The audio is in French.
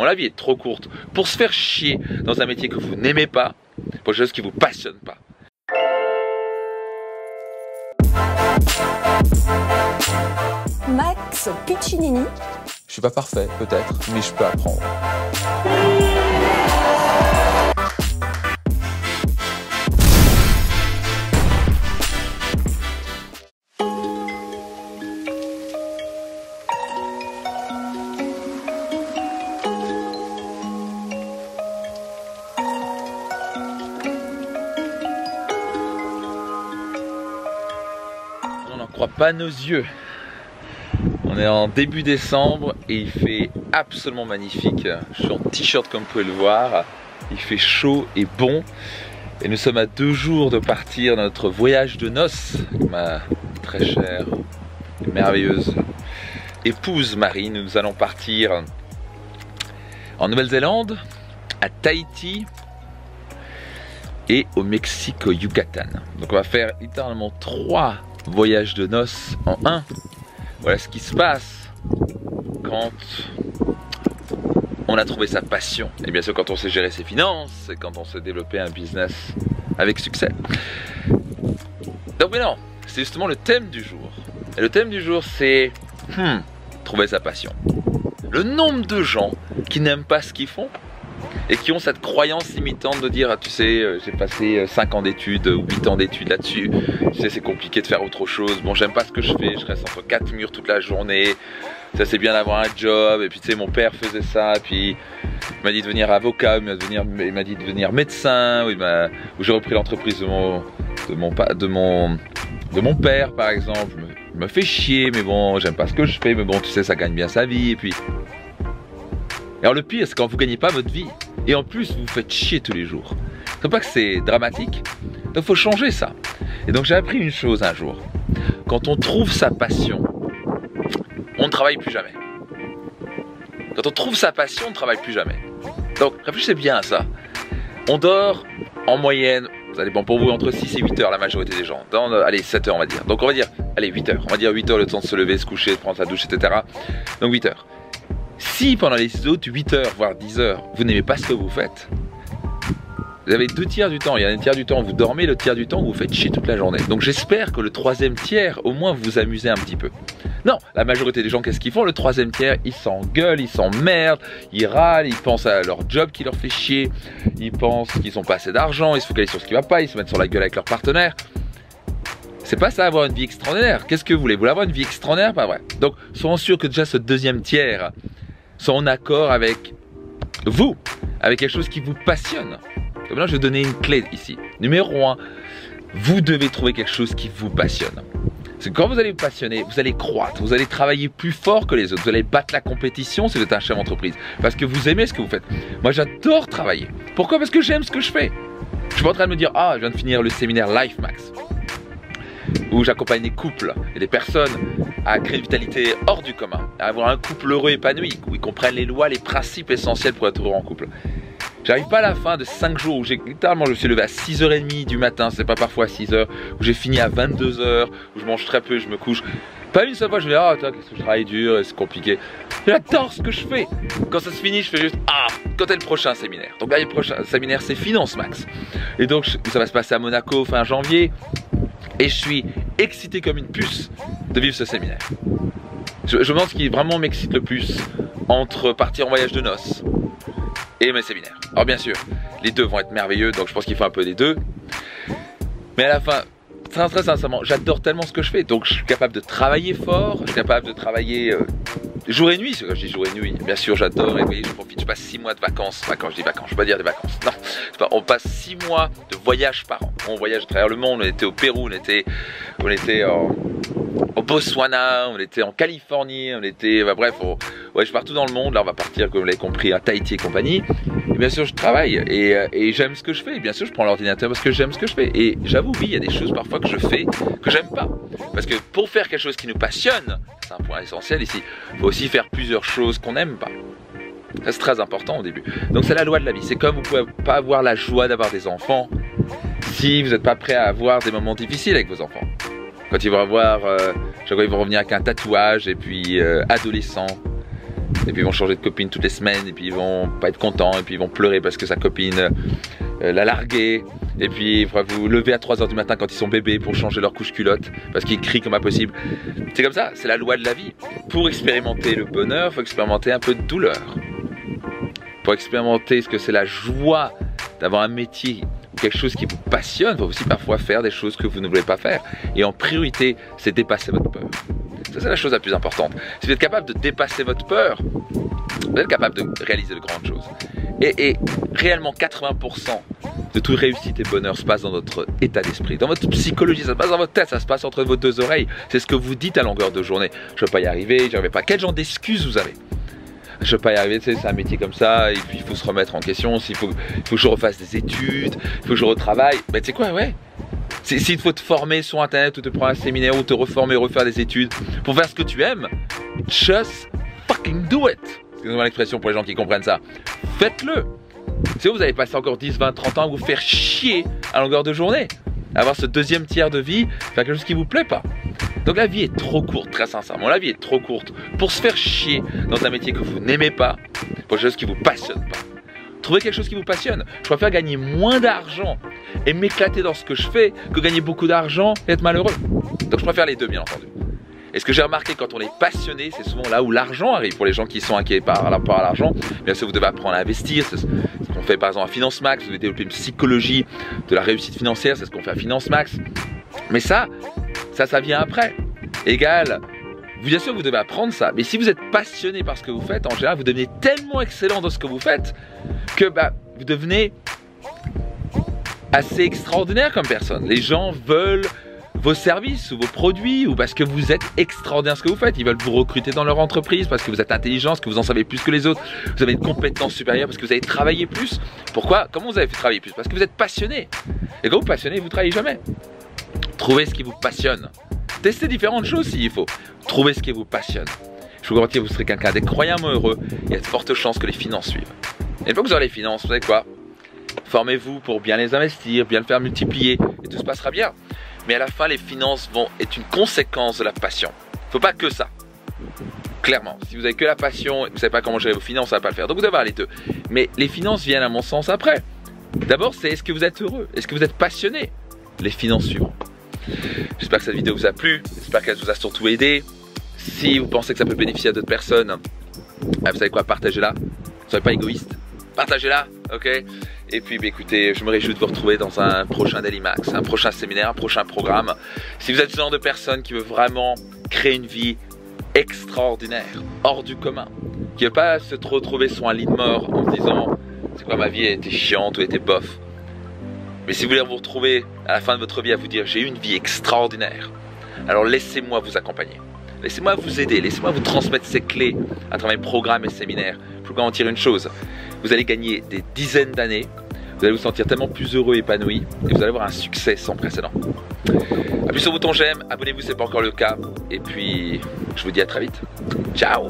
La vie est trop courte pour se faire chier dans un métier que vous n'aimez pas, pour quelque chose qui ne vous passionne pas. Max Piccinini. Je suis pas parfait, peut-être, mais je peux apprendre. On n'en croit pas nos yeux. On est en début décembre et il fait absolument magnifique. Je suis en t-shirt comme vous pouvez le voir. Il fait chaud et bon. Et nous sommes à 2 jours de partir dans notre voyage de noces. Ma très chère et merveilleuse épouse Marie. Nous allons partir en Nouvelle-Zélande, à Tahiti et au Mexique, au Yucatan. Donc on va faire littéralement 3 voyages de noces en un. Voilà ce qui se passe quand on a trouvé sa passion. Et bien sûr quand on sait gérer ses finances et quand on sait développer un business avec succès. Donc mais non, c'est justement le thème du jour. Et le thème du jour c'est trouver sa passion. Le nombre de gens qui n'aiment pas ce qu'ils font et qui ont cette croyance limitante de dire ah, tu sais j'ai passé 5 ans d'études ou 8 ans d'études là-dessus, tu sais c'est compliqué de faire autre chose, bon j'aime pas ce que je fais, je reste entre 4 murs toute la journée, ça c'est bien d'avoir un job, et puis tu sais mon père faisait ça, et puis il m'a dit de devenir avocat, il m'a dit de devenir médecin, ou j'ai repris l'entreprise de mon père par exemple, il me fait chier mais bon j'aime pas ce que je fais, mais bon tu sais ça gagne bien sa vie, et puis... Alors le pire c'est quand vous gagnez pas votre vie et en plus vous vous faites chier tous les jours. C'est pas que c'est dramatique, donc il faut changer ça. Et donc j'ai appris une chose un jour, quand on trouve sa passion, on ne travaille plus jamais. Quand on trouve sa passion, on ne travaille plus jamais. Donc réfléchissez bien à ça. On dort en moyenne, ça dépend pour vous, entre 6 et 8 heures la majorité des gens. Allez 7 heures on va dire. Donc on va dire, allez 8 heures. On va dire 8 heures le temps de se lever, se coucher, de prendre sa douche, etc. Donc 8 heures. Si pendant les autres 8 heures, voire 10 heures, vous n'aimez pas ce que vous faites, vous avez 2 tiers du temps. Il y a un tiers du temps où vous dormez, le tiers du temps où vous faites chier toute la journée. Donc j'espère que le 3e tiers, au moins vous vous amusez un petit peu. Non, la majorité des gens, qu'est-ce qu'ils font? Le 3e tiers, ils s'engueulent, ils s'emmerdent, ils râlent, ils pensent à leur job qui leur fait chier, ils pensent qu'ils n'ont pas assez d'argent, ils se focalisent sur ce qui ne va pas, ils se mettent sur la gueule avec leur partenaire. C'est pas ça avoir une vie extraordinaire. Qu'est-ce que vous voulez? Vous voulez avoir une vie extraordinaire? Pas vrai. Donc soyons sûrs que déjà ce 2e tiers sont en accord avec vous, avec quelque chose qui vous passionne. Donc maintenant je vais donner une clé ici. Numéro 1, vous devez trouver quelque chose qui vous passionne. Parce que quand vous allez vous passionner, vous allez croître, vous allez travailler plus fort que les autres, vous allez battre la compétition si vous êtes un chef d'entreprise. Parce que vous aimez ce que vous faites. Moi j'adore travailler. Pourquoi? Parce que j'aime ce que je fais. Je suis pas en train de me dire ah je viens de finir le séminaire Life Max, où j'accompagne des couples et des personnes à créer une vitalité hors du commun, à avoir un couple heureux épanoui, où ils comprennent les lois, les principes essentiels pour être heureux en couple. J'arrive pas à la fin de 5 jours où littéralement je me suis levé à 6h30 du matin, c'est pas parfois à 6h, où j'ai fini à 22h, où je mange très peu, je me couche. Pas une seule fois je me dis ah qu'est-ce que je travaille dur, c'est compliqué. J'adore ce que je fais. Quand ça se finit, je fais juste ah quand est le prochain séminaire. Donc là le prochain séminaire c'est Finance Max. Et donc ça va se passer à Monaco fin janvier. Et je suis excité comme une puce de vivre ce séminaire. Je me demande ce qui vraiment m'excite le plus entre partir en voyage de noces et mes séminaires. Alors bien sûr, les deux vont être merveilleux, donc je pense qu'il faut un peu des deux. Mais à la fin, très sincèrement, j'adore tellement ce que je fais. Donc je suis capable de travailler fort, je suis capable de travailler jour et nuit. Quand je dis jour et nuit, bien sûr j'adore et oui, je profite. Je passe 6 mois de vacances. Enfin, quand je dis vacances, je ne veux pas dire des vacances. Non, on passe 6 mois de voyage par an. On voyage à travers le monde, on était au Pérou, on était au Botswana, on était en Californie, on était, bah, bref, ouais, je suis partout dans le monde. Là on va partir, comme vous l'avez compris, à Tahiti et compagnie. Et bien sûr je travaille et j'aime ce que je fais. Et bien sûr je prends l'ordinateur parce que j'aime ce que je fais. Et j'avoue, oui, il y a des choses parfois que je fais que j'aime pas. Parce que pour faire quelque chose qui nous passionne, c'est un point essentiel ici, il faut aussi faire plusieurs choses qu'on n'aime pas. Ça c'est très important au début. Donc c'est la loi de la vie. C'est comme vous pouvez pas avoir la joie d'avoir des enfants si vous n'êtes pas prêt à avoir des moments difficiles avec vos enfants. Quand ils vont avoir, chaque fois ils vont revenir avec un tatouage et puis adolescent. Et puis ils vont changer de copine toutes les semaines, et puis ils vont pas être contents, et puis ils vont pleurer parce que sa copine l'a largué. Et puis il faudra vous lever à 3 h du matin quand ils sont bébés pour changer leur couche culotte parce qu'ils crient comme pas possible. C'est comme ça, c'est la loi de la vie. Pour expérimenter le bonheur, il faut expérimenter un peu de douleur. Pour expérimenter ce que c'est la joie d'avoir un métier ou quelque chose qui vous passionne, il faut aussi parfois faire des choses que vous ne voulez pas faire. Et en priorité, c'est dépasser votre peur. Ça, c'est la chose la plus importante. Si vous êtes capable de dépasser votre peur, vous êtes capable de réaliser de grandes choses. Et réellement 80% de toute réussite et bonheur se passe dans votre état d'esprit, dans votre psychologie, ça se passe dans votre tête, ça se passe entre vos deux oreilles. C'est ce que vous dites à longueur de journée. Je ne peux pas y arriver, j'y arrive pas. Quel genre d'excuses vous avez? Je ne peux pas y arriver, tu sais, c'est un métier comme ça, et puis il faut se remettre en question, il faut que je refasse des études, il faut que je retravaille. Ben tu sais quoi, ouais. S'il faut te former sur internet ou te prendre un séminaire ou te reformer, refaire des études pour faire ce que tu aimes, just fucking do it. Excusez-moi l'expression pour les gens qui comprennent ça. Faites-le. Si vous avez passé encore 10, 20, 30 ans à vous faire chier à longueur de journée, avoir ce deuxième tiers de vie, faire quelque chose qui vous plaît pas. Donc la vie est trop courte, très sincèrement, la vie est trop courte pour se faire chier dans un métier que vous n'aimez pas, pour quelque chose qui vous passionne pas. Trouvez quelque chose qui vous passionne. Je préfère gagner moins d'argent et m'éclater dans ce que je fais que gagner beaucoup d'argent et être malheureux. Donc je préfère les deux, bien entendu. Et ce que j'ai remarqué quand on est passionné, c'est souvent là où l'argent arrive. Pour les gens qui sont inquiets par l'argent, bien sûr vous devez apprendre à investir. C'est ce qu'on fait par exemple à Finance Max. Vous devez développer une psychologie de la réussite financière. C'est ce qu'on fait à Finance Max. Mais ça vient après. Égal, bien sûr vous devez apprendre ça. Mais si vous êtes passionné par ce que vous faites, en général vous devenez tellement excellent dans ce que vous faites que vous devenez assez extraordinaire comme personne. Les gens veulent vos services ou vos produits ou parce que vous êtes extraordinaire ce que vous faites. Ils veulent vous recruter dans leur entreprise parce que vous êtes intelligent, parce que vous en savez plus que les autres. Vous avez une compétence supérieure parce que vous avez travaillé plus. Pourquoi? Comment vous avez fait travailler plus? Parce que vous êtes passionné. Et quand vous êtes passionné, vous ne travaillez jamais. Trouvez ce qui vous passionne. Testez différentes choses s'il faut. Trouvez ce qui vous passionne. Je vous garantis, vous serez quelqu'un d'incroyablement heureux et il y a de fortes chances que les finances suivent. Et une fois que vous aurez les finances, vous savez quoi? Formez-vous pour bien les investir, bien le faire multiplier et tout se passera bien. Mais à la fin, les finances vont être une conséquence de la passion. Il ne faut pas que ça. Clairement, si vous avez que la passion et que vous ne savez pas comment gérer vos finances, ça ne va pas le faire. Donc vous devez avoir les deux. Mais les finances viennent à mon sens après. D'abord, c'est est-ce que vous êtes heureux? Est-ce que vous êtes passionné? Les finances suivront. J'espère que cette vidéo vous a plu. J'espère qu'elle vous a surtout aidé. Si vous pensez que ça peut bénéficier à d'autres personnes, vous savez quoi, partagez-la. Ne soyez pas égoïste. Partagez-la, ok? Et puis écoutez, je me réjouis de vous retrouver dans un prochain Daily Max, un prochain séminaire, un prochain programme. Si vous êtes ce genre de personne qui veut vraiment créer une vie extraordinaire, hors du commun, qui ne veut pas se retrouver sur un lit de mort en se disant c'est quoi, ma vie était chiante ou était bof. Mais si vous voulez vous retrouver à la fin de votre vie à vous dire j'ai eu une vie extraordinaire, alors laissez-moi vous accompagner. Laissez-moi vous aider, laissez-moi vous transmettre ces clés à travers mes programmes et séminaires. Je vous garantis une chose, vous allez gagner des dizaines d'années, vous allez vous sentir tellement plus heureux et épanoui et vous allez avoir un succès sans précédent. Appuyez sur le bouton j'aime, abonnez-vous si ce n'est pas encore le cas et puis je vous dis à très vite. Ciao!